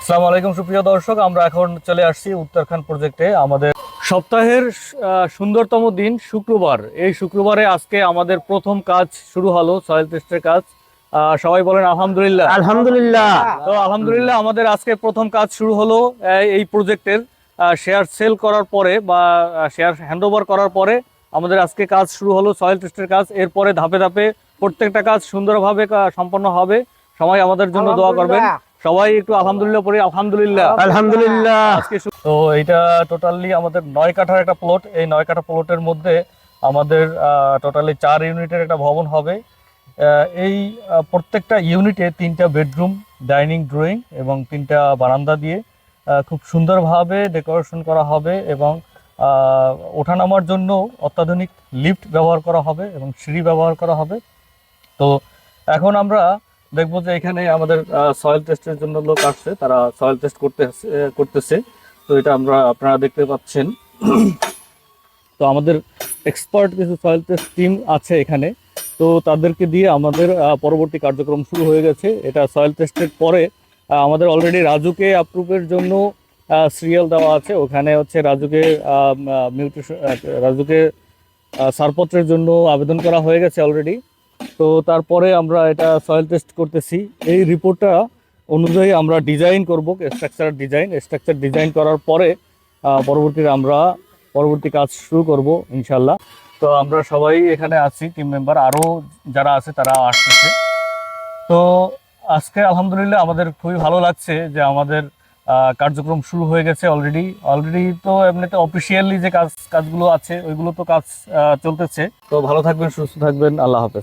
আসসালামু আলাইকুম সুপ্রিয় দর্শক, আমরা এখন চলে আসছি উত্তরাখণ্ড প্রজেক্টে। আমাদের সপ্তাহের সুন্দরতম দিন শুক্রবার। এই শুক্রবারে আজকে আমাদের প্রথম কাজ শুরু হলো, সয়েল টেস্টের কাজ। সবাই বলেন আলহামদুলিল্লাহ। আলহামদুলিল্লাহ। তো আলহামদুলিল্লাহ আমাদের আজকে প্রথম কাজ শুরু হলো এই প্রজেক্টের শেয়ার সেল করার পরে বা শেয়ার হ্যান্ডওভার করার পরে আমাদের আজকে কাজ শুরু হলো সয়েল টেস্টের কাজ। এরপরে ধাপে ধাপে প্রত্যেকটা কাজ সুন্দরভাবে সম্পন্ন হবে। সবাই আমাদের জন্য দোয়া করবেন। সবাই একটু আলহামদুলিল্লাহ পড়ি। আলহামদুলিল্লাহ আলহামদুলিল্লাহ। আজকে তো এটা টোটালি আমাদের 9 কাঠার একটা প্লট। এই 9 কাঠা প্লটের মধ্যে আমাদের টোটালি 4 ইউনিটের একটা ভবন হবে। এই প্রত্যেকটা ইউনিটে 3টা বেডরুম, ডাইনিং, ড্রয়িং এবং 3টা বারান্দা দিয়ে খুব সুন্দরভাবে ডেকোরেশন করা হবে এবং ওঠানামার জন্য অত্যাধুনিক লিফট ব্যবহার করা হবে এবং সিঁড়ি ব্যবহার করা হবে। তো এখন আমরা দেখবো যে এখানে আমাদের সয়েল টেস্টের জন্য লোক আসছে, তারা সয়েল টেস্ট করতেছে। তো এটা আপনারা দেখতে পাচ্ছেন। তো আমাদের এক্সপার্ট কিছু সয়েল টেস্ট টিম আছে এখানে। তো তাদেরকে দিয়ে আমাদের পরবর্তী কার্যক্রম শুরু হয়ে গেছে। এটা সয়েল টেস্টের পরে আমাদের অলরেডি রাজুকে অ্যাপ্রুভের জন্য সিরিয়াল দেওয়া আছে। ওখানে হচ্ছে রাজুকে ছাড়পত্রের জন্য আবেদন করা হয়ে গেছে অলরেডি। তো তারপরে আমরা এটা সয়েল টেস্ট করতেছি। এই রিপোর্টটা অনুযায়ী আমরা ডিজাইন করব, স্ট্রাকচার ডিজাইন করার পরে পরবর্তীতে আমরা পরবর্তী কাজ শুরু করব ইনশাল্লাহ। তো আমরা সবাই এখানে আছি, টিম মেম্বার আরও যারা আছে তারা আসতেছে। তো আজকে আলহামদুলিল্লাহ আমাদের খুবই ভালো লাগছে যে আমাদের কার্যক্রম শুরু হয়ে গেছে অলরেডি। তো এমনিতে অফিসিয়ালি যে কাজগুলো আছে ওইগুলো তো কাজ চলতেছে। তো ভালো থাকবেন, সুস্থ থাকবেন, আল্লাহ হাফেজ।